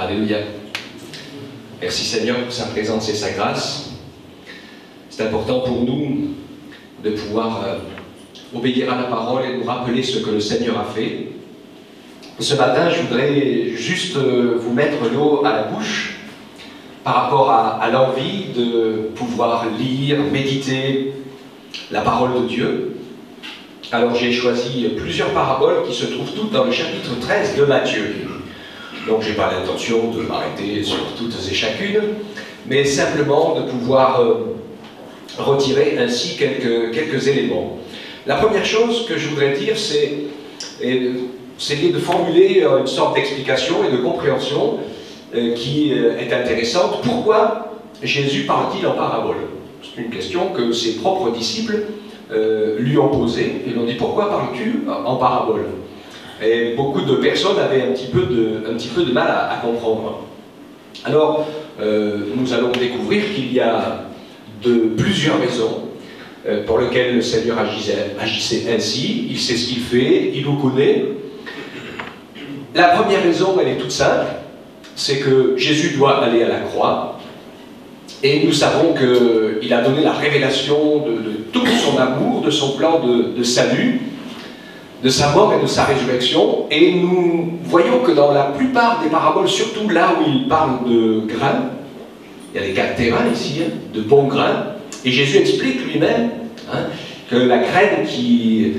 Alléluia. Merci Seigneur pour sa présence et sa grâce. C'est important pour nous de pouvoir obéir à la parole et nous rappeler ce que le Seigneur a fait. Ce matin, je voudrais juste vous mettre l'eau à la bouche par rapport à l'envie de pouvoir lire, méditer la parole de Dieu. Alors j'ai choisi plusieurs paraboles qui se trouvent toutes dans le chapitre 13 de Matthieu. Donc je n'ai pas l'intention de m'arrêter sur toutes et chacune, mais simplement de pouvoir retirer ainsi quelques éléments. La première chose que je voudrais dire, c'est de formuler une sorte d'explication et de compréhension qui est intéressante. Pourquoi Jésus parle-t-il en parabole? C'est une question que ses propres disciples lui ont posée. Ils lui ont dit: pourquoi parles-tu en parabole? Et beaucoup de personnes avaient un petit peu de mal à comprendre. Alors, nous allons découvrir qu'il y a plusieurs raisons pour lesquelles le Seigneur agissait ainsi. Il sait ce qu'il fait, il nous connaît. La première raison, elle est toute simple, c'est que Jésus doit aller à la croix. Et nous savons qu'il a donné la révélation de tout son amour, de son plan de salut, de sa mort et de sa résurrection. Et nous voyons que dans la plupart des paraboles, surtout là où il parle de grains, il y a des cas de terrain ici, de bons grains, et Jésus explique lui-même que la graine qui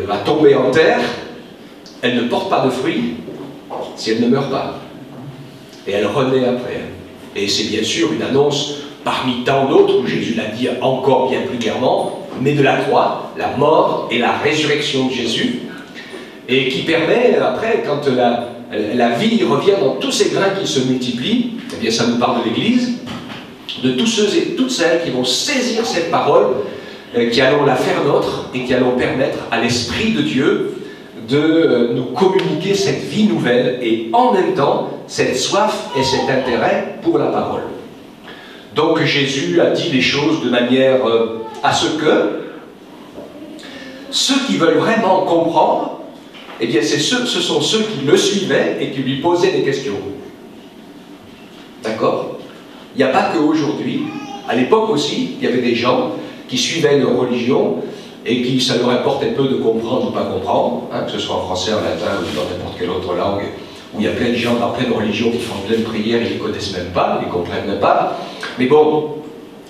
va tomber en terre, elle ne porte pas de fruits si elle ne meurt pas. Et elle renaît après. Et c'est bien sûr une annonce parmi tant d'autres, où Jésus l'a dit encore bien plus clairement, mais de la croix, la mort et la résurrection de Jésus, et qui permet, après, quand la vie revient dans tous ces grains qui se multiplient, eh bien ça nous parle de l'Église, de tous ceux et toutes celles qui vont saisir cette parole, qui allons la faire nôtre, et qui allons permettre à l'Esprit de Dieu de nous communiquer cette vie nouvelle, et en même temps, cette soif et cet intérêt pour la parole. Donc Jésus a dit les choses de manière à ce que ceux qui veulent vraiment comprendre, eh bien ce sont ceux qui le suivaient et qui lui posaient des questions. D'accord? Il n'y a pas qu'aujourd'hui. À l'époque aussi, il y avait des gens qui suivaient leur religion et qui, ça leur importait peu de comprendre ou pas comprendre, que ce soit en français, en latin ou dans n'importe quelle autre langue, où il y a plein de gens dans plein de religions qui font plein de prières, ils ne les connaissent même pas, ils ne les comprennent même pas. Mais bon,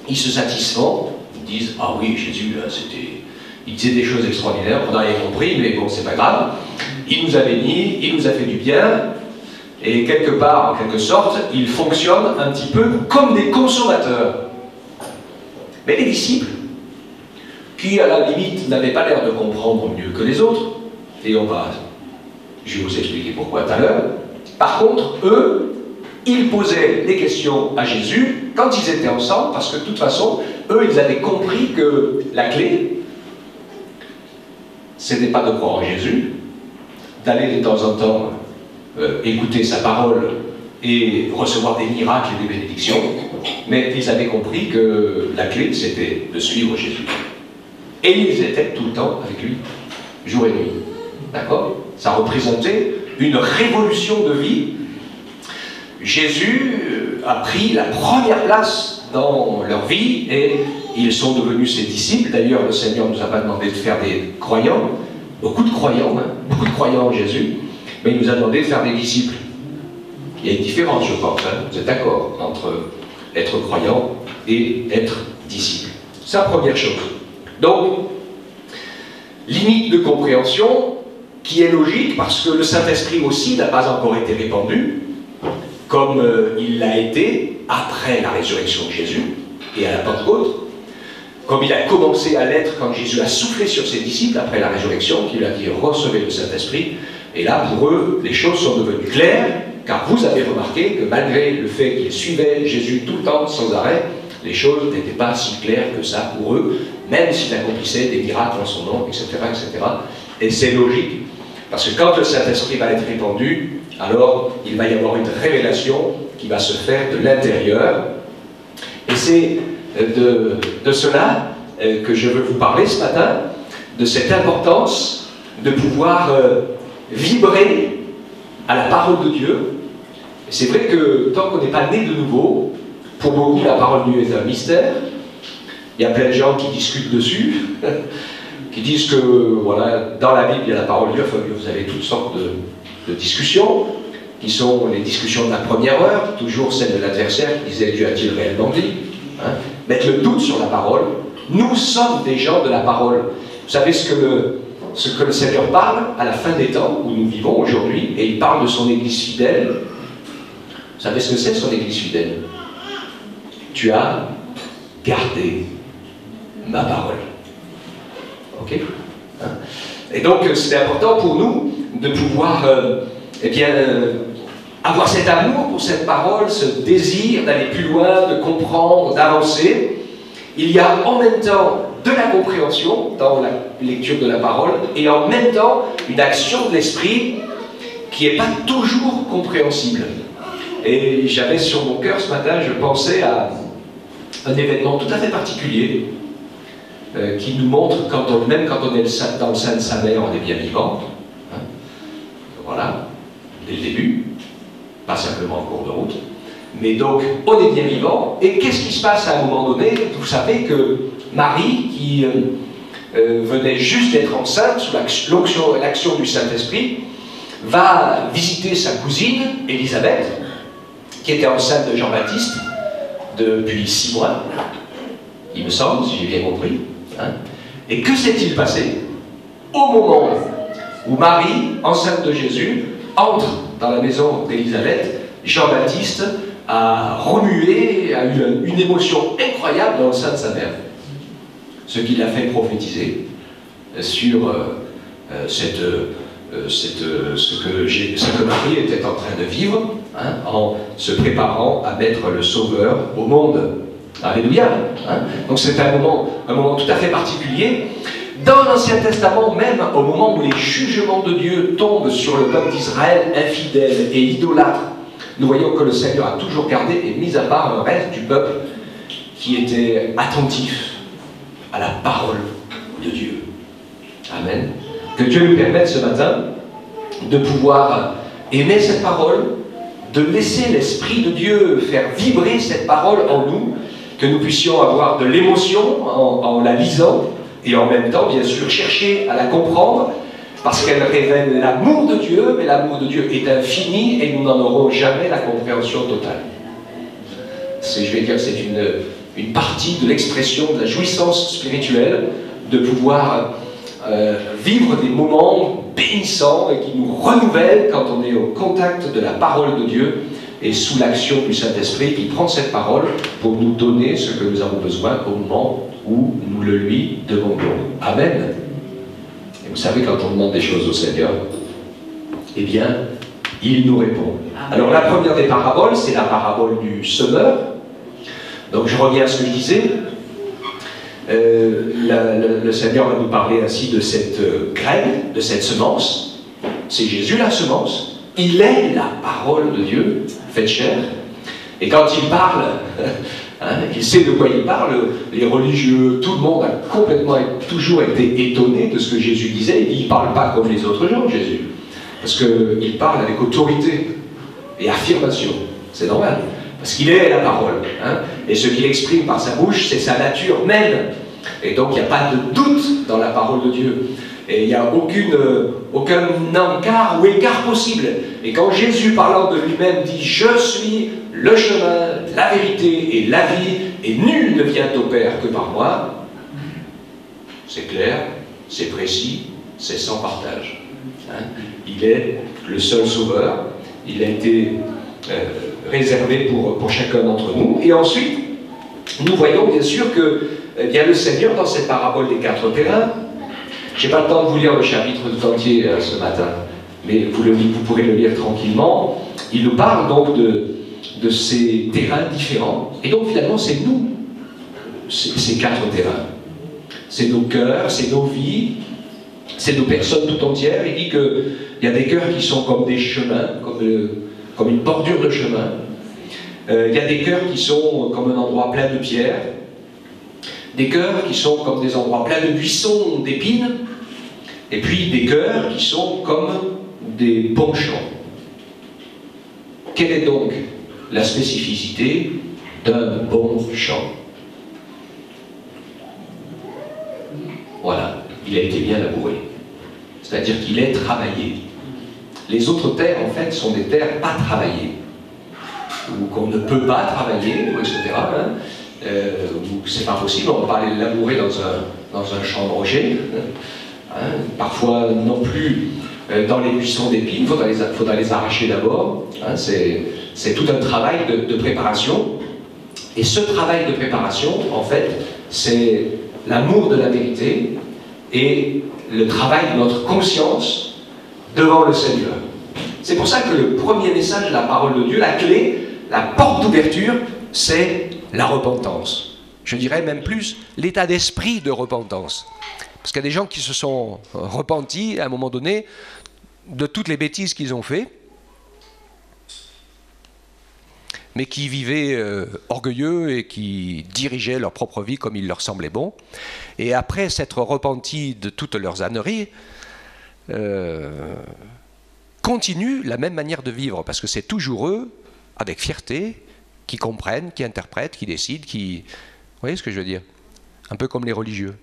ils se satisfont, ils disent: ah oui, Jésus, il disait des choses extraordinaires, on n'a rien compris, mais bon, c'est pas grave. Il nous a bénis, il nous a fait du bien, et quelque part, en quelque sorte, il fonctionne un petit peu comme des consommateurs. Mais les disciples, qui à la limite n'avaient pas l'air de comprendre mieux que les autres, et je vais vous expliquer pourquoi tout à l'heure. Par contre, eux, ils posaient des questions à Jésus quand ils étaient ensemble, parce que de toute façon, eux, ils avaient compris que la clé, ce n'était pas de croire en Jésus, d'aller de temps en temps écouter sa parole et recevoir des miracles et des bénédictions, mais ils avaient compris que la clé, c'était de suivre Jésus. Et ils étaient tout le temps avec lui, jour et nuit. D'accord? Ça représentait une révolution de vie. Jésus a pris la première place dans leur vie et ils sont devenus ses disciples. D'ailleurs, le Seigneur ne nous a pas demandé de faire des croyants, beaucoup de croyants en Jésus, mais il nous a demandé de faire des disciples. Il y a une différence, je pense, vous êtes d'accord, entre être croyant et être disciple. C'est la première chose. Donc, limite de compréhension qui est logique parce que le Saint-Esprit aussi n'a pas encore été répandu, comme il l'a été après la résurrection de Jésus et à la Pentecôte, comme il a commencé à l'être quand Jésus a soufflé sur ses disciples après la résurrection, qu'il a dit: recevez le Saint-Esprit. Et là, pour eux, les choses sont devenues claires, car vous avez remarqué que malgré le fait qu'ils suivaient Jésus tout le temps, sans arrêt, les choses n'étaient pas si claires que ça pour eux, même s'il accomplissait des miracles en son nom, etc. etc. Et c'est logique, parce que quand le Saint-Esprit va être répandu, alors il va y avoir une révélation qui va se faire de l'intérieur. Et c'est de cela que je veux vous parler ce matin, de cette importance de pouvoir vibrer à la parole de Dieu, C'est vrai que tant qu'on n'est pas né de nouveau, pour beaucoup la parole de Dieu est un mystère. Il y a plein de gens qui discutent dessus, qui disent que voilà, dans la Bible il y a la parole de Dieu, enfin, vous avez toutes sortes de discussions, qui sont les discussions de la première heure, toujours celle de l'adversaire qui disait Dieu a-t-il réellement dit, hein, mettre le doute sur la parole. Nous sommes des gens de la parole. Vous savez ce que le Seigneur parle à la fin des temps où nous vivons aujourd'hui, et il parle de son Église fidèle. Vous savez ce que c'est son Église fidèle? Tu as gardé ma parole. Ok, hein? Et donc c'est important pour nous de pouvoir avoir cet amour pour cette parole, ce désir d'aller plus loin, de comprendre, d'avancer. Il y a en même temps de la compréhension dans la lecture de la parole et en même temps une action de l'esprit qui n'est pas toujours compréhensible. Et j'avais sur mon cœur ce matin, je pensais à un événement tout à fait particulier qui nous montre, même quand on est dans le sein de sa mère, on est bien vivant. Hein, voilà, dès le début, pas simplement en cours de route. Mais donc, on est bien vivant. Et qu'est-ce qui se passe à un moment donné? Vous savez que Marie, qui venait juste d'être enceinte sous l'action du Saint-Esprit, va visiter sa cousine, Élisabeth, qui était enceinte de Jean-Baptiste depuis 6 mois, il me semble, si j'ai bien compris. Hein. Et que s'est-il passé au moment où Marie, enceinte de Jésus, entre dans la maison d'Élisabeth? Jean-Baptiste a remué, a eu une émotion incroyable dans le sein de sa mère. Ce qui l'a fait prophétiser sur ce que Marie était en train de vivre, hein, en se préparant à mettre le Sauveur au monde. Alléluia, hein. Donc c'est un moment tout à fait particulier. Dans l'Ancien Testament, même au moment où les jugements de Dieu tombent sur le peuple d'Israël infidèle et idolâtre, nous voyons que le Seigneur a toujours gardé, et mis à part un reste du peuple qui était attentif à la parole de Dieu. Amen. Que Dieu nous permette ce matin de pouvoir aimer cette parole, de laisser l'Esprit de Dieu faire vibrer cette parole en nous, que nous puissions avoir de l'émotion en la lisant, et en même temps, bien sûr, chercher à la comprendre, parce qu'elle révèle l'amour de Dieu, mais l'amour de Dieu est infini, et nous n'en aurons jamais la compréhension totale. Je vais dire, c'est une partie de l'expression de la jouissance spirituelle, de pouvoir vivre des moments bénissants et qui nous renouvellent quand on est au contact de la parole de Dieu et sous l'action du Saint-Esprit qui prend cette parole pour nous donner ce que nous avons besoin au moment où nous le lui demandons. Amen. Et vous savez, quand on demande des choses au Seigneur, eh bien, il nous répond. Alors la première des paraboles, c'est la parabole du semeur. Donc je reviens à ce que je disais. Le Seigneur va nous parler ainsi de cette graine, de cette semence. C'est Jésus la semence. Il est la parole de Dieu, faite chair. Et quand il parle, hein, il sait de quoi il parle. Les religieux, tout le monde a toujours été étonné de ce que Jésus disait. Il ne parle pas comme les autres gens, Jésus. Parce qu'il parle avec autorité et affirmation. C'est normal. Parce qu'il est la parole. Hein, et ce qu'il exprime par sa bouche, c'est sa nature même. Et donc, il n'y a pas de doute dans la parole de Dieu. Et il n'y a aucun encart ou écart possible. Et quand Jésus, parlant de lui-même, dit « Je suis le chemin, la vérité et la vie, et nul ne vient au Père que par moi », c'est clair, c'est précis, c'est sans partage. Hein? Il est le seul sauveur. Il a été réservé pour chacun d'entre nous. Et ensuite, nous voyons bien sûr que bien, le Seigneur, dans cette parabole des 4 terrains, je n'ai pas le temps de vous lire le chapitre tout entier ce matin, mais vous pourrez le lire tranquillement. Il nous parle donc de ces terrains différents. Et donc finalement, c'est nous, ces 4 terrains. C'est nos cœurs, c'est nos vies, c'est nos personnes tout entières. Il dit qu'il y a des cœurs qui sont comme des chemins, comme une bordure de chemin. Il y a des cœurs qui sont comme un endroit plein de pierres. Des cœurs qui sont comme des endroits pleins de buissons, d'épines, et puis des cœurs qui sont comme des bons champs. quelle est donc la spécificité d'un bon champ? Voilà, il a été bien labouré. C'est-à-dire qu'il est travaillé. Les autres terres, en fait, sont des terres pas travaillées, ou qu'on ne peut pas travailler, etc. Ou c'est pas possible, on ne va pas aller labourer dans un champ de rocher. Parfois non plus dans les buissons d'épines, il faudra les arracher d'abord. C'est tout un travail de préparation. Et ce travail de préparation, en fait, c'est l'amour de la vérité et le travail de notre conscience devant le Seigneur. C'est pour ça que le premier message de la parole de Dieu, la clé, la porte d'ouverture, c'est la repentance. Je dirais même plus l'état d'esprit de repentance. Parce qu'il y a des gens qui se sont repentis à un moment donné de toutes les bêtises qu'ils ont fait, mais qui vivaient orgueilleux et qui dirigeaient leur propre vie comme il leur semblait bon. Et après s'être repentis de toutes leurs âneries, continuent la même manière de vivre, parce que c'est toujours eux, avec fierté, qui comprennent, qui interprètent, qui décident, qui... Vous voyez ce que je veux dire? Un peu comme les religieux,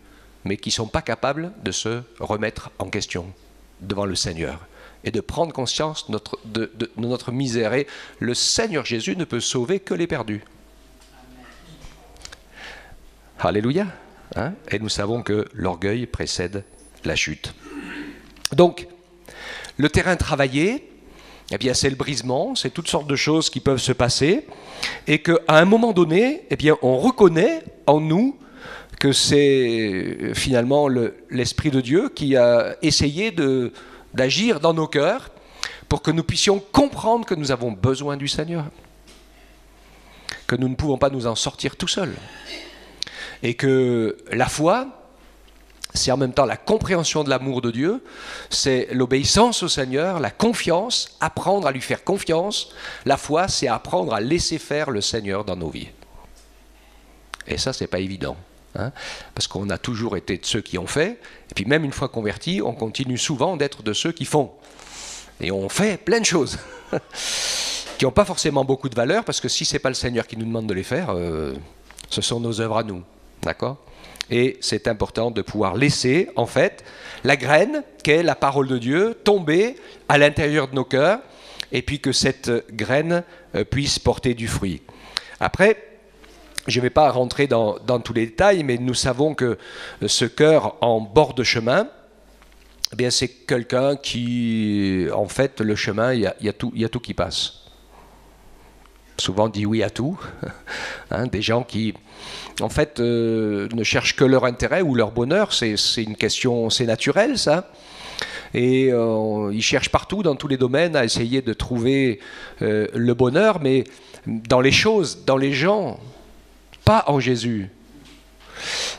mais qui ne sont pas capables de se remettre en question devant le Seigneur et de prendre conscience de notre misère. Et le Seigneur Jésus ne peut sauver que les perdus. Amen. Alléluia. Et nous savons que l'orgueil précède la chute. Donc, le terrain travaillé, eh bien, c'est le brisement, c'est toutes sortes de choses qui peuvent se passer, et qu'à un moment donné, eh bien, on reconnaît en nous que c'est finalement l'Esprit de Dieu qui a essayé d'agir dans nos cœurs pour que nous puissions comprendre que nous avons besoin du Seigneur, que nous ne pouvons pas nous en sortir tout seuls, et que la foi, c'est en même temps la compréhension de l'amour de Dieu, c'est l'obéissance au Seigneur, la confiance, apprendre à lui faire confiance. La foi, c'est apprendre à laisser faire le Seigneur dans nos vies. Et ça, c'est pas évident, parce qu'on a toujours été de ceux qui ont fait, et puis même une fois convertis, on continue souvent d'être de ceux qui font. Et on fait plein de choses qui n'ont pas forcément beaucoup de valeur, parce que si c'est pas le Seigneur qui nous demande de les faire, ce sont nos œuvres à nous, d'accord ? Et c'est important de pouvoir laisser, en fait, la graine, qu'est la parole de Dieu, tomber à l'intérieur de nos cœurs, et puis que cette graine puisse porter du fruit. Après, je ne vais pas rentrer dans tous les détails, mais nous savons que ce cœur en bord de chemin, eh bien, c'est quelqu'un qui, en fait, le chemin, il y a tout qui passe. Souvent dit oui à tout, des gens qui, en fait, ne cherchent que leur intérêt ou leur bonheur, c'est une question, c'est naturel ça, et ils cherchent partout, dans tous les domaines, à essayer de trouver le bonheur, mais dans les choses, dans les gens, pas en Jésus.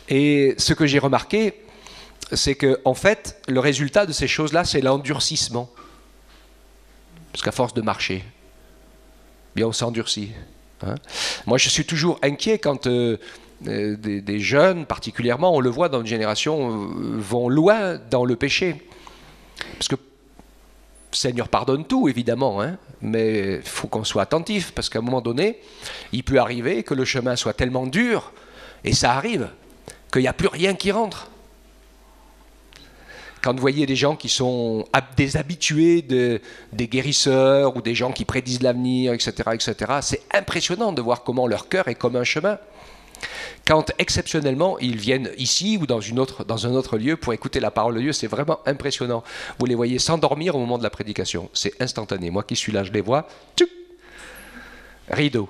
Et ce que j'ai remarqué, c'est que, en fait, le résultat de ces choses-là, c'est l'endurcissement, parce qu'à force de marcher, bien on s'endurcit. Moi, je suis toujours inquiet quand des jeunes, particulièrement, on le voit dans une génération, vont loin dans le péché. Parce que le Seigneur pardonne tout, évidemment, mais il faut qu'on soit attentif, parce qu'à un moment donné, il peut arriver que le chemin soit tellement dur, et ça arrive, qu'il n'y a plus rien qui rentre. Quand vous voyez des gens qui sont des habitués des guérisseurs ou des gens qui prédisent l'avenir, etc., c'est impressionnant de voir comment leur cœur est comme un chemin. Quand exceptionnellement ils viennent ici ou dans un autre lieu pour écouter la parole de Dieu, c'est vraiment impressionnant. Vous les voyez s'endormir au moment de la prédication, c'est instantané. Moi qui suis là, je les vois, tchouc, rideau,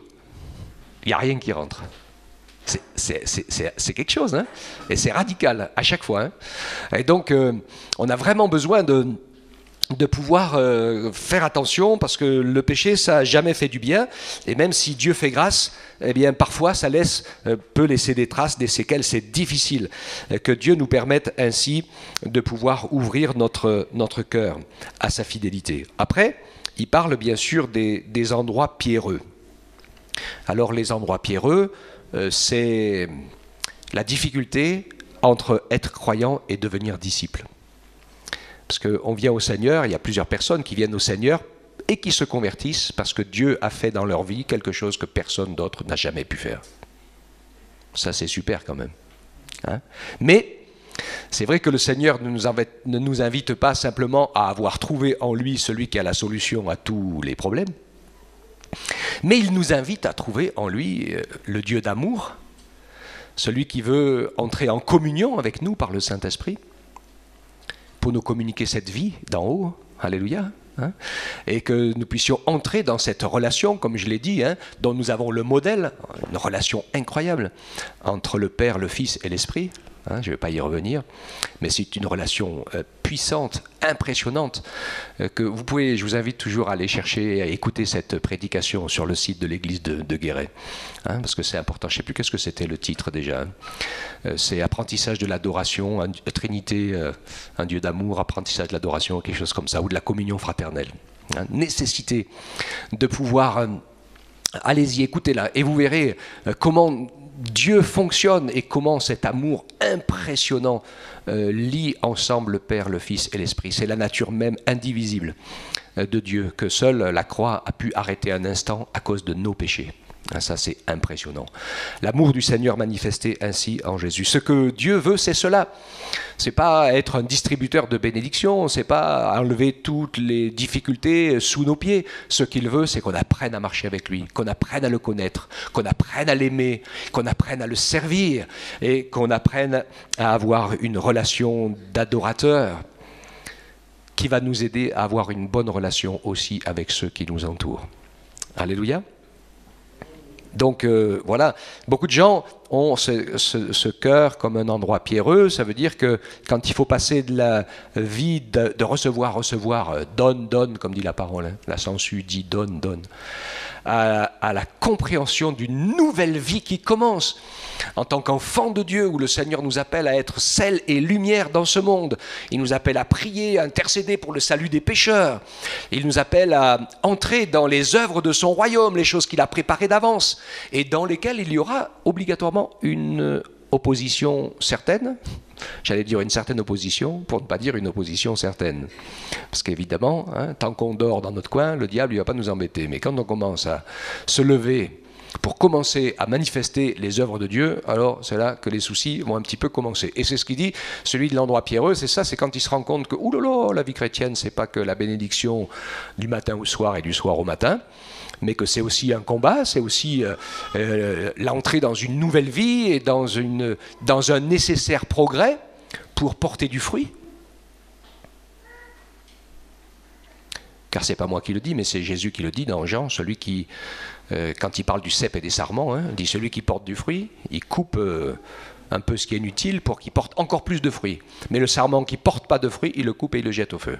il n'y a rien qui rentre. C'est quelque chose, et c'est radical à chaque fois. Et donc, on a vraiment besoin de pouvoir faire attention, parce que le péché, ça n'a jamais fait du bien, et même si Dieu fait grâce, eh bien, parfois, ça peut laisser des traces, des séquelles, c'est difficile. Que Dieu nous permette ainsi de pouvoir ouvrir notre cœur à sa fidélité. Après, il parle bien sûr des endroits pierreux. Alors, les endroits pierreux, c'est la difficulté entre être croyant et devenir disciple. Parce qu'on vient au Seigneur, il y a plusieurs personnes qui viennent au Seigneur et qui se convertissent parce que Dieu a fait dans leur vie quelque chose que personne d'autre n'a jamais pu faire. Ça, c'est super quand même. Hein? Mais c'est vrai que le Seigneur ne nous invite pas simplement à avoir trouvé en lui celui qui a la solution à tous les problèmes, mais il nous invite à trouver en lui le Dieu d'amour, celui qui veut entrer en communion avec nous par le Saint-Esprit, pour nous communiquer cette vie d'en haut, alléluia, hein, et que nous puissions entrer dans cette relation, comme je l'ai dit, hein, dont nous avons le modèle, une relation incroyable entre le Père, le Fils et l'Esprit. Hein, je ne vais pas y revenir, mais c'est une relation puissante, impressionnante, que vous pouvez, je vous invite toujours à aller chercher, à écouter cette prédication sur le site de l'église de Guéret, hein, parce que c'est important. Je ne sais plus qu'est-ce que c'était le titre déjà. C'est apprentissage de l'adoration, Trinité, un Dieu d'amour, apprentissage de l'adoration, quelque chose comme ça, ou de la communion fraternelle. Hein, nécessité de pouvoir... allez-y, écoutez-la, et vous verrez comment Dieu fonctionne et comment cet amour impressionnant lie ensemble le Père, le Fils et l'Esprit. C'est la nature même indivisible de Dieu que seule la croix a pu arrêter un instant à cause de nos péchés. Ça, c'est impressionnant. L'amour du Seigneur manifesté ainsi en Jésus. Ce que Dieu veut, c'est cela. C'est pas être un distributeur de bénédictions, c'est pas enlever toutes les difficultés sous nos pieds. Ce qu'il veut, c'est qu'on apprenne à marcher avec lui, qu'on apprenne à le connaître, qu'on apprenne à l'aimer, qu'on apprenne à le servir et qu'on apprenne à avoir une relation d'adorateur qui va nous aider à avoir une bonne relation aussi avec ceux qui nous entourent. Alléluia. Donc voilà, beaucoup de gens ont ce cœur comme un endroit pierreux. Ça veut dire que quand il faut passer de la vie de recevoir, donne, comme dit la parole, hein, la sangsue dit donne, à la compréhension d'une nouvelle vie qui commence en tant qu'enfant de Dieu, où le Seigneur nous appelle à être sel et lumière dans ce monde. Il nous appelle à prier, à intercéder pour le salut des pécheurs. Il nous appelle à entrer dans les œuvres de son royaume, les choses qu'il a préparées d'avance, et dans lesquelles il y aura obligatoirement une opposition certaine. J'allais dire une certaine opposition, pour ne pas dire une opposition certaine. Parce qu'évidemment, hein, tant qu'on dort dans notre coin, le diable ne va pas nous embêter. Mais quand on commence à se lever pour commencer à manifester les œuvres de Dieu, alors c'est là que les soucis vont un petit peu commencer. Et c'est ce qu'il dit, celui de l'endroit pierreux, c'est ça, c'est quand il se rend compte que, oulala, la vie chrétienne, c'est pas que la bénédiction du matin au soir et du soir au matin, mais que c'est aussi un combat, c'est aussi l'entrée dans une nouvelle vie et dans un nécessaire progrès pour porter du fruit. Car c'est pas moi qui le dis, mais c'est Jésus qui le dit dans Jean, celui qui, quand il parle du cep et des sarments, hein, dit celui qui porte du fruit, il coupe un peu ce qui est inutile pour qu'il porte encore plus de fruits. Mais le sarment qui porte pas de fruits, il le coupe et il le jette au feu.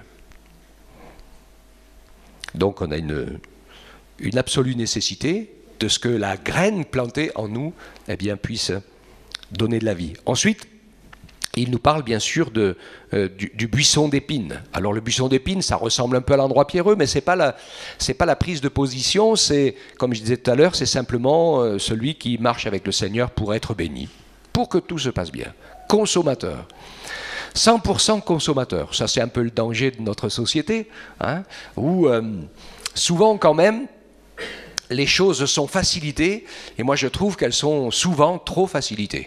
Donc on a une absolue nécessité de ce que la graine plantée en nous puisse donner de la vie. Ensuite, il nous parle bien sûr du buisson d'épines. Alors le buisson d'épines, ça ressemble un peu à l'endroit pierreux, mais c'est pas la prise de position, c'est, comme je disais tout à l'heure, c'est simplement celui qui marche avec le Seigneur pour être béni, pour que tout se passe bien. Consommateur. 100% consommateur. Ça, c'est un peu le danger de notre société, hein, où souvent quand même, les choses sont facilitées, et moi je trouve qu'elles sont souvent trop facilitées.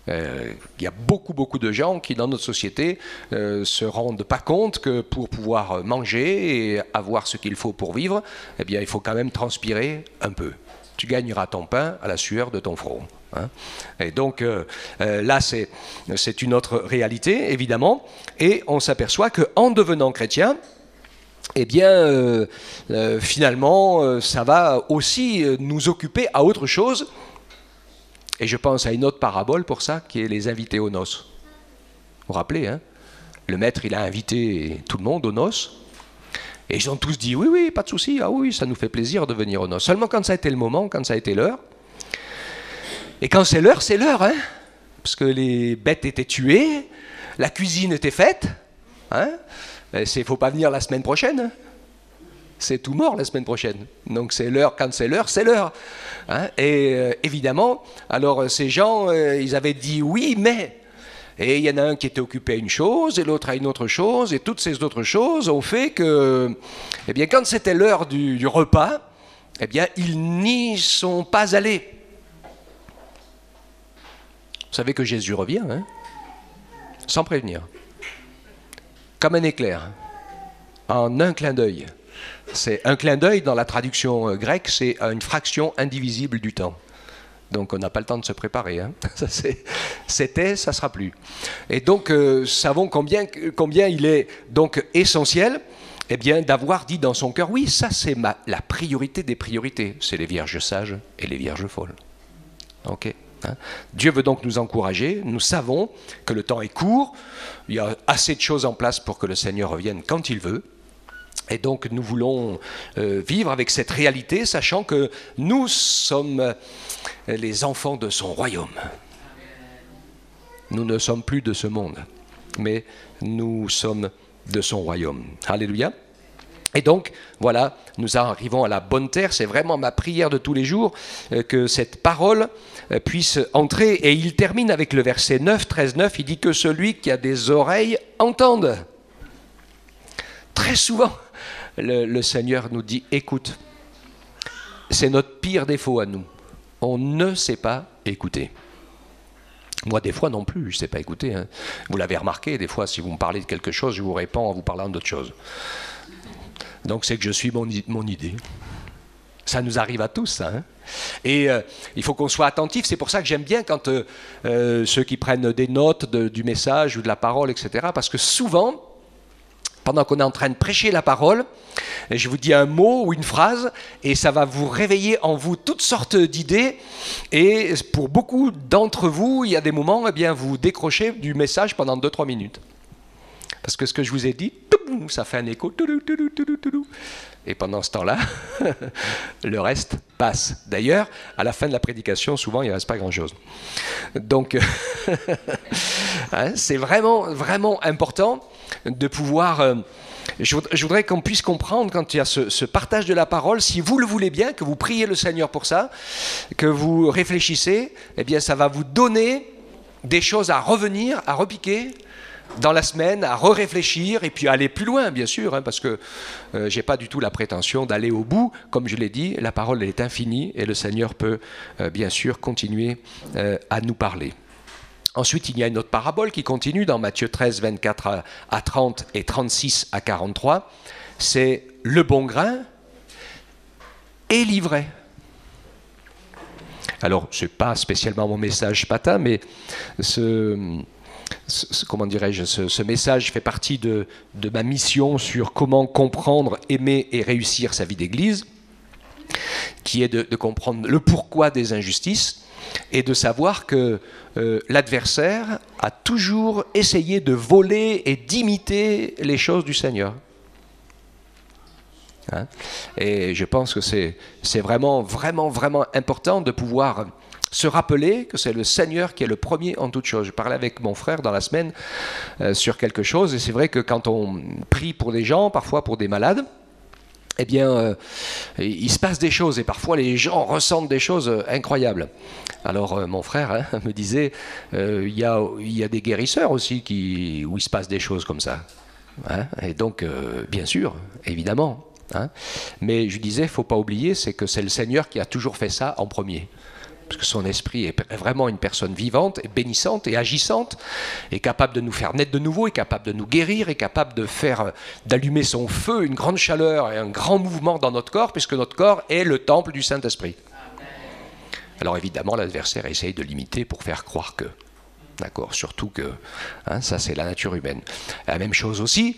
Il y a beaucoup de gens qui, dans notre société, se rendent pas compte que pour pouvoir manger et avoir ce qu'il faut pour vivre, eh bien, il faut quand même transpirer un peu. Tu gagneras ton pain à la sueur de ton front. Hein. Et donc, là, c'est une autre réalité, évidemment, et on s'aperçoit qu'en devenant chrétien, eh bien, finalement, ça va aussi nous occuper à autre chose. Et je pense à une autre parabole pour ça, qui est les invités aux noces. Vous vous rappelez, hein, le maître, il a invité tout le monde aux noces, et ils ont tous dit, oui, pas de souci, ah oui, ça nous fait plaisir de venir aux noces. Seulement quand ça a été le moment, quand ça a été l'heure, et quand c'est l'heure, hein, parce que les bêtes étaient tuées, la cuisine était faite, hein, il ne faut pas venir la semaine prochaine, hein. C'est tout mort la semaine prochaine. Donc c'est l'heure, quand c'est l'heure, c'est l'heure. Hein. Et évidemment, alors ces gens, ils avaient dit oui, mais et il y en a un qui était occupé à une chose, et l'autre à une autre chose, et toutes ces autres choses ont fait que, eh bien, quand c'était l'heure du repas, eh bien, ils n'y sont pas allés. Vous savez que Jésus revient, hein, sans prévenir, comme un éclair, en un clin d'œil. C'est un clin d'œil dans la traduction grecque, c'est une fraction indivisible du temps. Donc on n'a pas le temps de se préparer. Hein. C'était, ça ne sera plus. Et donc savons combien il est donc essentiel, eh bien, d'avoir dit dans son cœur, oui, ça c'est la priorité des priorités. C'est les vierges sages et les vierges folles. Ok. Hein. Dieu veut donc nous encourager. Nous savons que le temps est court. Il y a assez de choses en place pour que le Seigneur revienne quand il veut. Et donc nous voulons vivre avec cette réalité, sachant que nous sommes les enfants de son royaume. Nous ne sommes plus de ce monde, mais nous sommes de son royaume. Alléluia. Et donc, voilà, nous arrivons à la bonne terre. C'est vraiment ma prière de tous les jours que cette parole puisse entrer. Et il termine avec le verset 9, 13-9. Il dit que celui qui a des oreilles entende. Très souvent, le Seigneur nous dit, écoute, c'est notre pire défaut à nous. On ne sait pas écouter. Moi, des fois non plus, je ne sais pas écouter. Hein. Vous l'avez remarqué, des fois, si vous me parlez de quelque chose, je vous réponds en vous parlant d'autre chose. Donc, c'est que je suis mon idée. Ça nous arrive à tous, ça. Hein. Et il faut qu'on soit attentif. C'est pour ça que j'aime bien quand ceux qui prennent des notes du message ou de la parole, etc. Parce que souvent, pendant qu'on est en train de prêcher la parole, je vous dis un mot ou une phrase et ça va vous réveiller en vous toutes sortes d'idées. Et pour beaucoup d'entre vous, il y a des moments, eh bien, vous décrochez du message pendant 2-3 minutes. Parce que ce que je vous ai dit, ça fait un écho. Et pendant ce temps-là, le reste passe. D'ailleurs, à la fin de la prédication, souvent, il ne reste pas grand-chose. Donc, hein, c'est vraiment, vraiment important de pouvoir... je voudrais qu'on puisse comprendre quand il y a ce partage de la parole, si vous le voulez bien, que vous priez le Seigneur pour ça, que vous réfléchissez, eh bien ça va vous donner des choses à revenir, à repiquer dans la semaine, à réfléchir et puis à aller plus loin, bien sûr, hein, parce que je n'ai pas du tout la prétention d'aller au bout. Comme je l'ai dit, la parole elle est infinie et le Seigneur peut bien sûr continuer à nous parler. Ensuite, il y a une autre parabole qui continue dans Matthieu 13, 24 à 30 et 36 à 43. C'est le bon grain et l'ivraie. Alors, ce n'est pas spécialement mon message ce matin, mais comment dirais-je, ce message fait partie de ma mission sur comment comprendre, aimer et réussir sa vie d'église, qui est de comprendre le pourquoi des injustices et de savoir que l'adversaire a toujours essayé de voler et d'imiter les choses du Seigneur. Hein? Et je pense que c'est vraiment, vraiment, vraiment important de pouvoir se rappeler que c'est le Seigneur qui est le premier en toute chose. Je parlais avec mon frère dans la semaine sur quelque chose, et c'est vrai que quand on prie pour des gens, parfois pour des malades, eh bien, il se passe des choses, et parfois les gens ressentent des choses incroyables. Alors, mon frère me disait, il y a des guérisseurs aussi où il se passe des choses comme ça. Hein, et donc, bien sûr, évidemment. Hein, mais je disais, il ne faut pas oublier, c'est que c'est le Seigneur qui a toujours fait ça en premier. Parce que son esprit est vraiment une personne vivante, et bénissante et agissante, est capable de nous faire naître de nouveau, est capable de nous guérir, est capable d'allumer son feu, une grande chaleur et un grand mouvement dans notre corps, puisque notre corps est le temple du Saint-Esprit. Alors évidemment, l'adversaire essaye de l'imiter pour faire croire que. D'accord, surtout que ça c'est la nature humaine. La même chose aussi,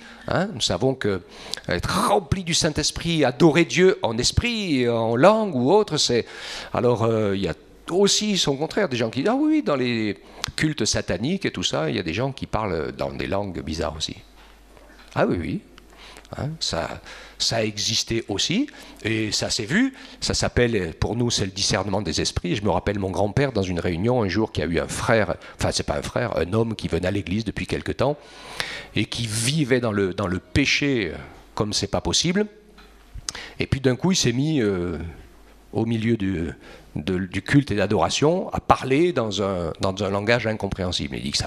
nous savons que être rempli du Saint-Esprit, adorer Dieu en esprit, en langue ou autre, c'est... Alors il y a aussi son contraire, des gens qui disent « Ah oui, dans les cultes sataniques et tout ça, il y a des gens qui parlent dans des langues bizarres aussi. » Ah oui, oui. Ça a existé aussi, et ça s'est vu, ça s'appelle, pour nous c'est le discernement des esprits. Je me rappelle mon grand-père dans une réunion un jour qui a eu un frère, enfin c'est pas un frère, un homme qui venait à l'église depuis quelque temps, et qui vivait dans le péché comme c'est pas possible, et puis d'un coup il s'est mis au milieu du culte et d'adoration à parler dans un langage incompréhensible. Il dit que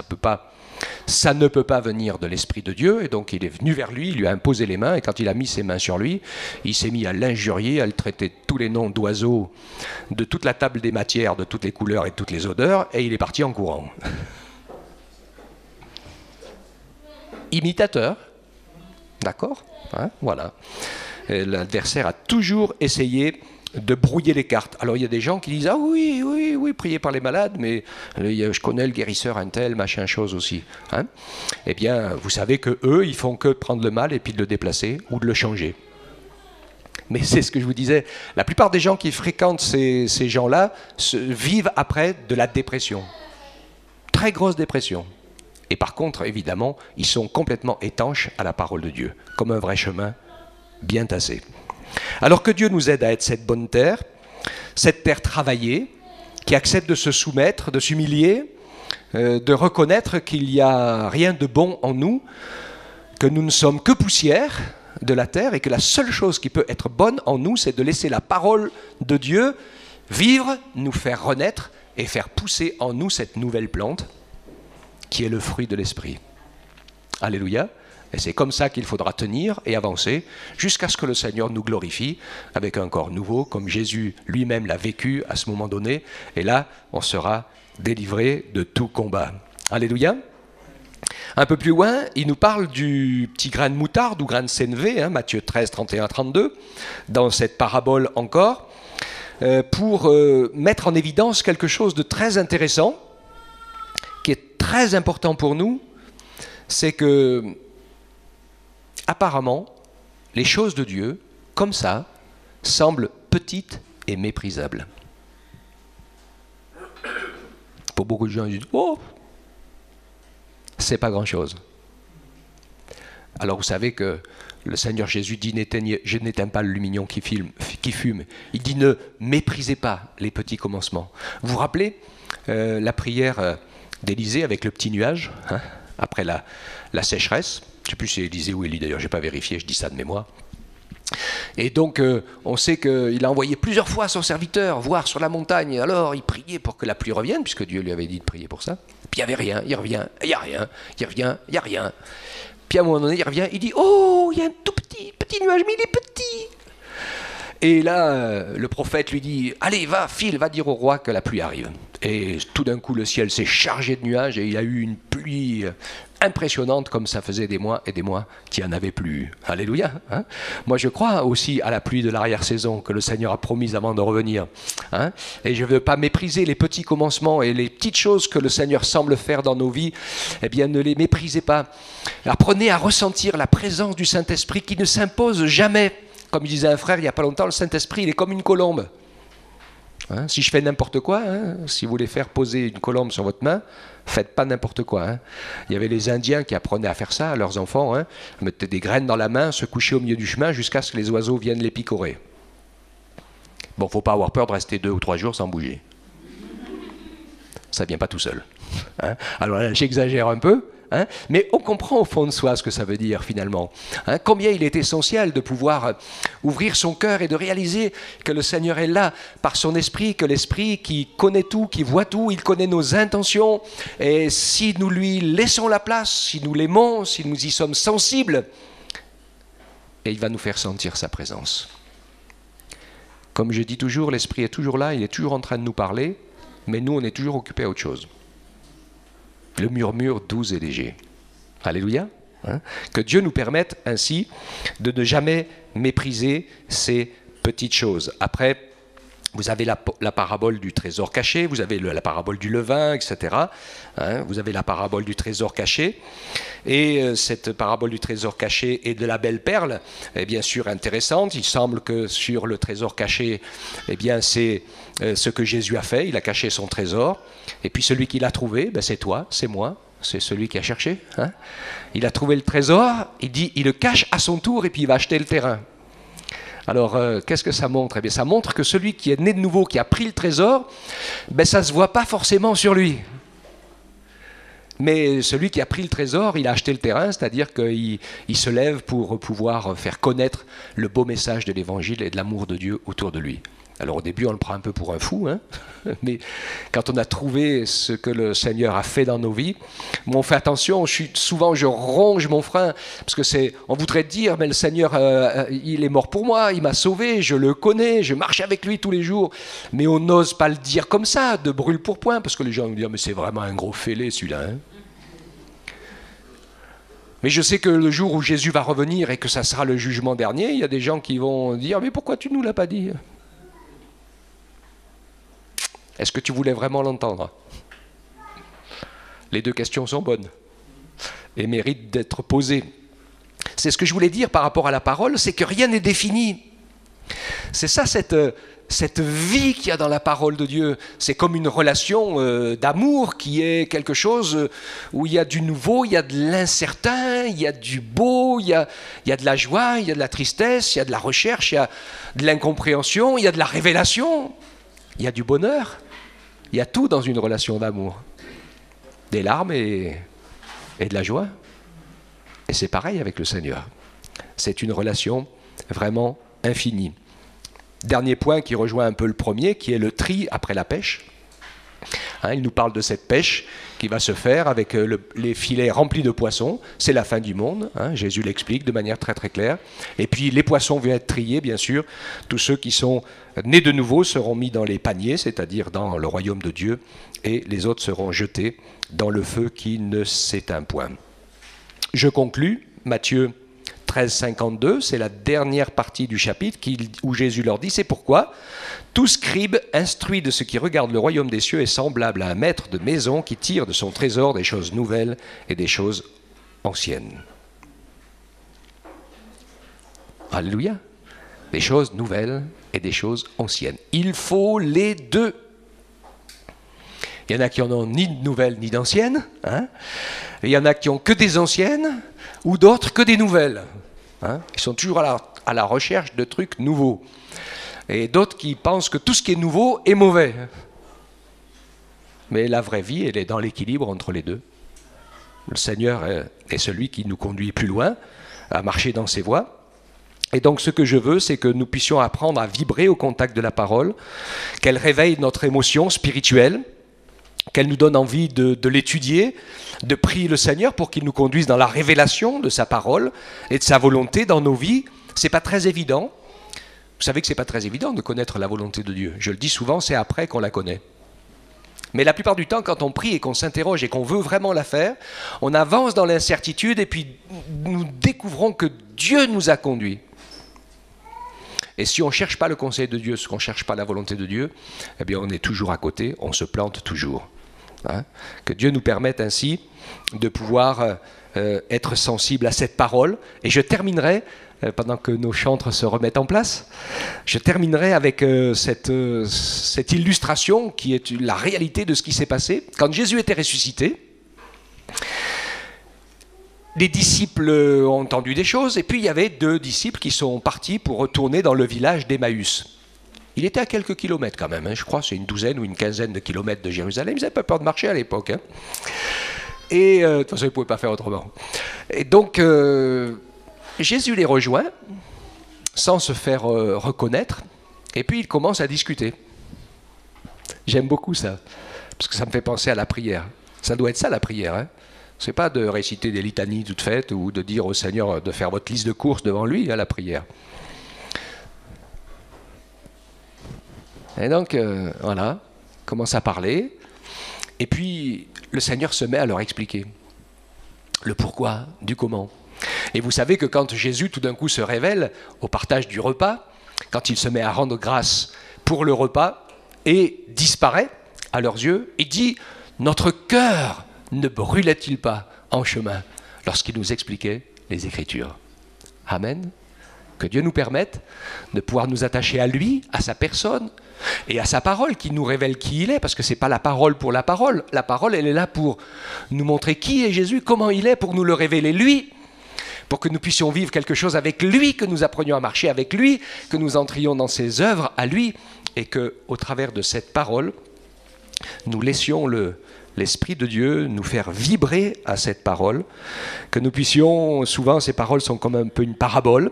ça ne peut pas venir de l'Esprit de Dieu, et donc il est venu vers lui, il lui a imposé les mains, et quand il a mis ses mains sur lui, il s'est mis à l'injurier, à le traiter de tous les noms d'oiseaux, de toute la table des matières, de toutes les couleurs et de toutes les odeurs, et il est parti en courant. Imitateur, d'accord, hein, voilà. L'adversaire a toujours essayé de brouiller les cartes. Alors il y a des gens qui disent « Ah oui, oui, oui, priez par les malades, mais je connais le guérisseur un tel, machin chose aussi. Hein » Eh bien, vous savez que eux, ils font que prendre le mal et puis de le déplacer ou de le changer. Mais c'est ce que je vous disais, la plupart des gens qui fréquentent ces gens-là vivent après de la dépression. Très grosse dépression. Et par contre, évidemment, ils sont complètement étanches à la parole de Dieu, comme un vrai chemin bien tassé. Alors que Dieu nous aide à être cette bonne terre, cette terre travaillée, qui accepte de se soumettre, de s'humilier, de reconnaître qu'il n'y a rien de bon en nous, que nous ne sommes que poussière de la terre et que la seule chose qui peut être bonne en nous, c'est de laisser la parole de Dieu vivre, nous faire renaître et faire pousser en nous cette nouvelle plante qui est le fruit de l'esprit. Alléluia. Et c'est comme ça qu'il faudra tenir et avancer jusqu'à ce que le Seigneur nous glorifie avec un corps nouveau, comme Jésus lui-même l'a vécu à ce moment donné. Et là, on sera délivré de tout combat. Alléluia. Un peu plus loin, il nous parle du petit grain de moutarde ou grain de sénévé, hein, Matthieu 13, 31, 32, dans cette parabole encore, pour mettre en évidence quelque chose de très intéressant, qui est très important pour nous, c'est que apparemment, les choses de Dieu, comme ça, semblent petites et méprisables. Pour beaucoup de gens, ils disent « Oh, c'est pas grand-chose ». Alors vous savez que le Seigneur Jésus dit « Je n'éteins pas le lumignon qui fume ». Il dit « Ne méprisez pas les petits commencements ». Vous vous rappelez la prière d'Élisée avec le petit nuage, hein, après la sécheresse. Je ne sais plus si c'est Élisée ou Élie d'ailleurs, je n'ai pas vérifié, je dis ça de mémoire. Et donc on sait qu'il a envoyé plusieurs fois son serviteur voir sur la montagne, alors il priait pour que la pluie revienne, puisque Dieu lui avait dit de prier pour ça. Puis il n'y avait rien, il revient, il n'y a rien, il revient, il n'y a rien. Puis à un moment donné, il revient, il dit « Oh, il y a un tout petit nuage, mais il est petit !» Et là, le prophète lui dit « Allez, va dire au roi que la pluie arrive. » Et tout d'un coup, le ciel s'est chargé de nuages et il y a eu une pluie impressionnante comme ça faisait des mois et des mois qu'il n'y en avait plus. Alléluia, hein. Moi, je crois aussi à la pluie de l'arrière-saison que le Seigneur a promise avant de revenir. Hein. Et je ne veux pas mépriser les petits commencements et les petites choses que le Seigneur semble faire dans nos vies. Eh bien, ne les méprisez pas. Apprenez à ressentir la présence du Saint-Esprit qui ne s'impose jamais. Comme disait un frère il n'y a pas longtemps, le Saint-Esprit, il est comme une colombe. Hein, si je fais n'importe quoi, hein, si vous voulez faire poser une colombe sur votre main, faites pas n'importe quoi. Hein. Il y avait les Indiens qui apprenaient à faire ça à leurs enfants, hein, mettaient des graines dans la main, se couchaient au milieu du chemin jusqu'à ce que les oiseaux viennent les picorer. Bon, faut pas avoir peur de rester 2 ou 3 jours sans bouger. Ça vient pas tout seul. Hein. Alors là, j'exagère un peu. Hein, mais on comprend au fond de soi ce que ça veut dire finalement. Hein, combien il est essentiel de pouvoir ouvrir son cœur et de réaliser que le Seigneur est là par son esprit, que l'esprit qui connaît tout, qui voit tout, il connaît nos intentions. Et si nous lui laissons la place, si nous l'aimons, si nous y sommes sensibles, et il va nous faire sentir sa présence. Comme je dis toujours, l'esprit est toujours là, il est toujours en train de nous parler, mais nous on est toujours occupés à autre chose. Le murmure doux et léger. Alléluia. Hein? Que Dieu nous permette ainsi de ne jamais mépriser ces petites choses. Après, vous avez la parabole du trésor caché, vous avez la parabole du levain, etc. Hein? Vous avez la parabole du trésor caché. Et cette parabole du trésor caché et de la belle perle est bien sûr intéressante. Il semble que sur le trésor caché, eh bien, c'est ce que Jésus a fait. Il a caché son trésor. Et puis celui qui l'a trouvé, ben, c'est toi, c'est moi. C'est celui qui a cherché. Hein? Il a trouvé le trésor, il dit, il le cache à son tour et puis il va acheter le terrain. Alors, qu'est-ce que ça montre? Eh bien, ça montre que celui qui est né de nouveau, qui a pris le trésor, ben, ça ne se voit pas forcément sur lui. Mais celui qui a pris le trésor, il a acheté le terrain, c'est-à-dire qu'il se lève pour pouvoir faire connaître le beau message de l'Évangile et de l'amour de Dieu autour de lui. Alors au début, on le prend un peu pour un fou, hein, mais quand on a trouvé ce que le Seigneur a fait dans nos vies, on fait attention, souvent je ronge mon frein, parce que on voudrait dire, mais le Seigneur, il est mort pour moi, il m'a sauvé, je le connais, je marche avec lui tous les jours, mais on n'ose pas le dire comme ça, de brûle pour point, parce que les gens vont dire, mais c'est vraiment un gros fêlé celui-là, hein. Mais je sais que le jour où Jésus va revenir et que ça sera le jugement dernier, il y a des gens qui vont dire, mais pourquoi tu ne nous l'as pas dit ? Est-ce que tu voulais vraiment l'entendre ? Les deux questions sont bonnes et méritent d'être posées. C'est ce que je voulais dire par rapport à la parole, c'est que rien n'est défini. C'est ça cette vie qu'il y a dans la parole de Dieu. C'est comme une relation d'amour qui est quelque chose où il y a du nouveau, il y a de l'incertain, il y a du beau, il y a de la joie, il y a de la tristesse, il y a de la recherche, il y a de l'incompréhension, il y a de la révélation, il y a du bonheur. Il y a tout dans une relation d'amour. Des larmes et de la joie. Et c'est pareil avec le Seigneur. C'est une relation vraiment infinie. Dernier point qui rejoint un peu le premier, qui est le tri après la pêche. Il nous parle de cette pêche qui va se faire avec les filets remplis de poissons. C'est la fin du monde. Jésus l'explique de manière très très claire. Et puis les poissons vont être triés, bien sûr. Tous ceux qui sont nés de nouveau seront mis dans les paniers, c'est-à-dire dans le royaume de Dieu. Et les autres seront jetés dans le feu qui ne s'éteint point. Je conclus, Matthieu 13, 52, c'est la dernière partie du chapitre où Jésus leur dit, c'est pourquoi tout scribe instruit de ce qui regarde le royaume des cieux est semblable à un maître de maison qui tire de son trésor des choses nouvelles et des choses anciennes. Alléluia. Des choses nouvelles et des choses anciennes. Il faut les deux. Il y en a qui en ont ni de nouvelles ni d'anciennes. Et il y en a qui ont que des anciennes ou d'autres que des nouvelles. Ils sont toujours à la recherche de trucs nouveaux. Et d'autres qui pensent que tout ce qui est nouveau est mauvais. Mais la vraie vie, elle est dans l'équilibre entre les deux. Le Seigneur est celui qui nous conduit plus loin, à marcher dans ses voies. Et donc ce que je veux, c'est que nous puissions apprendre à vibrer au contact de la parole, qu'elle réveille notre émotion spirituelle, qu'elle nous donne envie de l'étudier, de prier le Seigneur pour qu'il nous conduise dans la révélation de sa parole et de sa volonté dans nos vies. C'est pas très évident. Vous savez que c'est pas très évident de connaître la volonté de Dieu. Je le dis souvent, c'est après qu'on la connaît. Mais la plupart du temps, quand on prie et qu'on s'interroge et qu'on veut vraiment la faire, on avance dans l'incertitude et puis nous découvrons que Dieu nous a conduits. Et si on ne cherche pas le conseil de Dieu, si on ne cherche pas la volonté de Dieu, eh bien on est toujours à côté, on se plante toujours. Que Dieu nous permette ainsi de pouvoir être sensible à cette parole. Et je terminerai, pendant que nos chantres se remettent en place, je terminerai avec cette illustration qui est la réalité de ce qui s'est passé. Quand Jésus était ressuscité, les disciples ont entendu des choses, et puis il y avait 2 disciples qui sont partis pour retourner dans le village d'Emmaüs. Il était à quelques kilomètres quand même, je crois, c'est une douzaine ou une quinzaine de kilomètres de Jérusalem. Ils n'avaient pas peur de marcher à l'époque. Et de toute façon, ils ne pouvaient pas faire autrement. Et donc, Jésus les rejoint, sans se faire reconnaître, et puis il commence à discuter. J'aime beaucoup ça, parce que ça me fait penser à la prière. Ça doit être ça la prière, C'est pas de réciter des litanies toutes faites ou de dire au Seigneur de faire votre liste de courses devant lui à la prière. Et donc, voilà, commence à parler. Et puis, le Seigneur se met à leur expliquer le pourquoi, du comment. Et vous savez que quand Jésus, tout d'un coup, se révèle au partage du repas, quand il se met à rendre grâce pour le repas et disparaît à leurs yeux, il dit « Notre cœur ne brûlait-il pas en chemin lorsqu'il nous expliquait les Écritures ?» Amen. Que Dieu nous permette de pouvoir nous attacher à lui, à sa personne et à sa parole qui nous révèle qui il est, parce que ce n'est pas la parole pour la parole. La parole, elle est là pour nous montrer qui est Jésus, comment il est, pour nous le révéler lui, pour que nous puissions vivre quelque chose avec lui, que nous apprenions à marcher avec lui, que nous entrions dans ses œuvres à lui, et qu'au travers de cette parole, nous laissions l'Esprit de Dieu nous faire vibrer à cette parole, que nous puissions, souvent ces paroles sont comme un peu une parabole,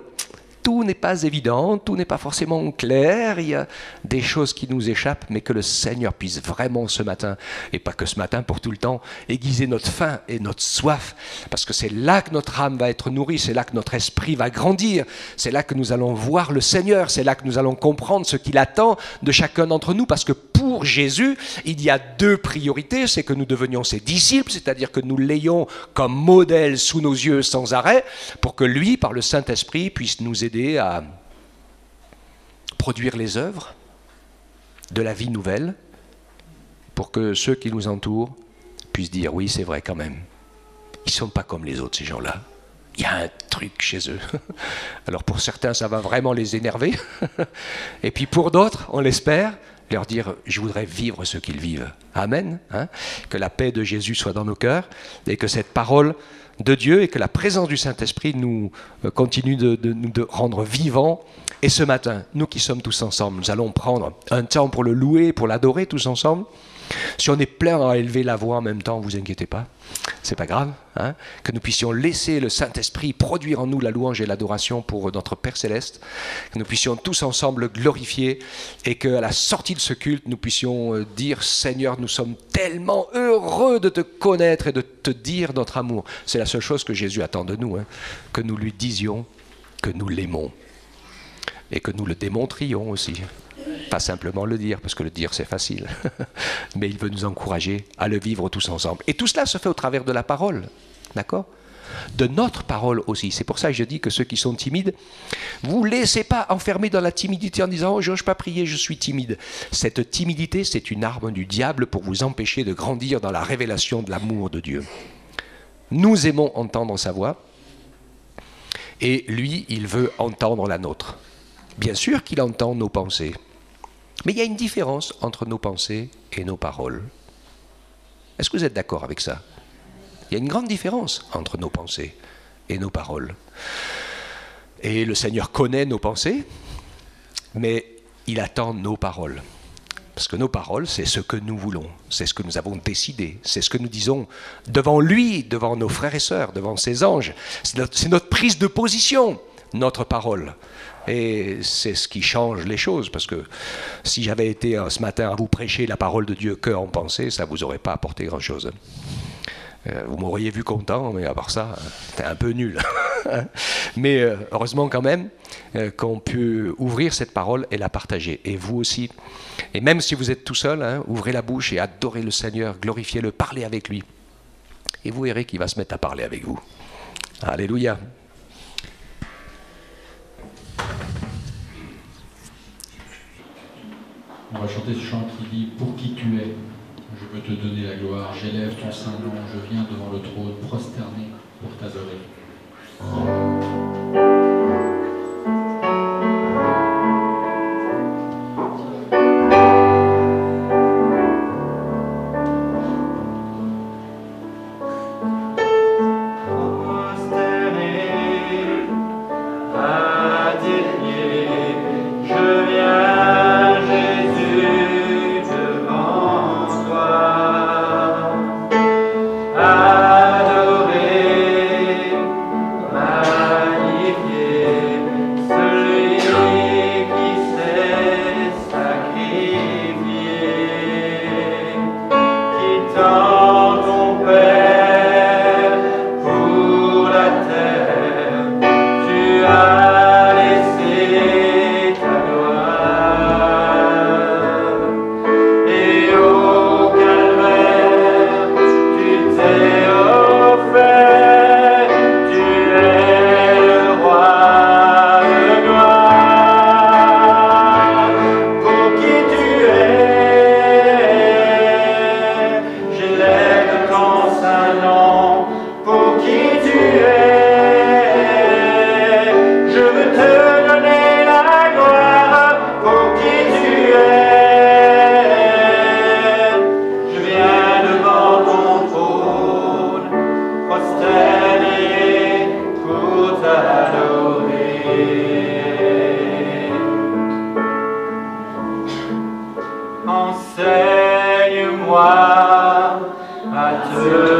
tout n'est pas évident, tout n'est pas forcément clair, il y a des choses qui nous échappent, mais que le Seigneur puisse vraiment ce matin, et pas que ce matin, pour tout le temps, aiguiser notre faim et notre soif, parce que c'est là que notre âme va être nourrie, c'est là que notre esprit va grandir, c'est là que nous allons voir le Seigneur, c'est là que nous allons comprendre ce qu'il attend de chacun d'entre nous, parce que pour Jésus, il y a deux priorités, c'est que nous devenions ses disciples, c'est-à-dire que nous l'ayons comme modèle sous nos yeux sans arrêt, pour que lui, par le Saint-Esprit, puisse nous aider à produire les œuvres de la vie nouvelle pour que ceux qui nous entourent puissent dire oui, c'est vrai quand même. Ils ne sont pas comme les autres, ces gens-là. Il y a un truc chez eux. Alors pour certains, ça va vraiment les énerver. Et puis pour d'autres, on l'espère, leur dire je voudrais vivre ce qu'ils vivent. Amen. Hein? Que la paix de Jésus soit dans nos cœurs et que cette parole de Dieu et que la présence du Saint-Esprit nous continue de rendre vivants. Et ce matin, nous qui sommes tous ensemble, nous allons prendre un temps pour le louer, pour l'adorer tous ensemble. Si on est plein à élever la voix en même temps, ne vous inquiétez pas, c'est pas grave, hein, que nous puissions laisser le Saint-Esprit produire en nous la louange et l'adoration pour notre Père Céleste, que nous puissions tous ensemble le glorifier et qu'à la sortie de ce culte, nous puissions dire « Seigneur, nous sommes tellement heureux de te connaître et de te dire notre amour ». C'est la seule chose que Jésus attend de nous, hein, que nous lui disions que nous l'aimons et que nous le démontrions aussi. Pas simplement le dire, parce que le dire c'est facile, mais il veut nous encourager à le vivre tous ensemble. Et tout cela se fait au travers de la parole, d'accord ? De notre parole aussi. C'est pour ça que je dis que ceux qui sont timides, vous ne laissez pas enfermer dans la timidité en disant « Oh, je n'ose pas prier, je suis timide ». Cette timidité, c'est une arme du diable pour vous empêcher de grandir dans la révélation de l'amour de Dieu. Nous aimons entendre sa voix, et lui, il veut entendre la nôtre. Bien sûr qu'il entend nos pensées, mais il y a une différence entre nos pensées et nos paroles. Est-ce que vous êtes d'accord avec ça ? Il y a une grande différence entre nos pensées et nos paroles. Et le Seigneur connaît nos pensées, mais il attend nos paroles. Parce que nos paroles, c'est ce que nous voulons, c'est ce que nous avons décidé, c'est ce que nous disons devant lui, devant nos frères et sœurs, devant ses anges. C'est notre prise de position, notre parole. Et c'est ce qui change les choses, parce que si j'avais été ce matin à vous prêcher la parole de Dieu que en pensée, ça ne vous aurait pas apporté grand-chose. Vous m'auriez vu content, mais à part ça, c'était un peu nul. Mais heureusement quand même qu'on peut ouvrir cette parole et la partager. Et vous aussi. Et même si vous êtes tout seul, hein, ouvrez la bouche et adorez le Seigneur, glorifiez-le, parlez avec lui. Et vous verrez qu'il va se mettre à parler avec vous. Alléluia. On va chanter ce chant qui dit « Pour qui tu es, je veux te donner la gloire, j'élève ton saint nom, je viens devant le trône prosterné pour t'adorer. » Enseigne-moi à te